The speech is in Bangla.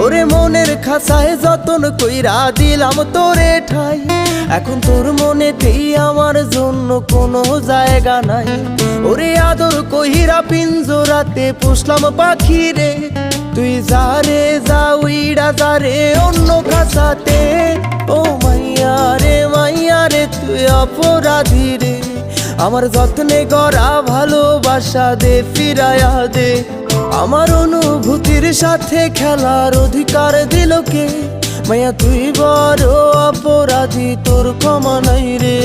ওরে মনের খাঁচায় যতন কইরা দিলাম তোরে ঠাই, এখন তোর মনেতেই আমার জন্য কোনো জায়গা নাই। ওরে আদর কইরা পিঞ্জরাতে পুষলাম পাখি রে, তুই যারে যা উইড়া যারে অন্য খাঁচাতে। ও মাইয়া রে তুই অপরাধী রে, আমার যত্নে গড়া ভালোবাসা দে ফিরায়া দে। আমার অনুভূতির সাথে খেলার অধিকার দিল কে? মাইয়া তুই বড় অপরাধী, তোর ক্ষমা নাই রে।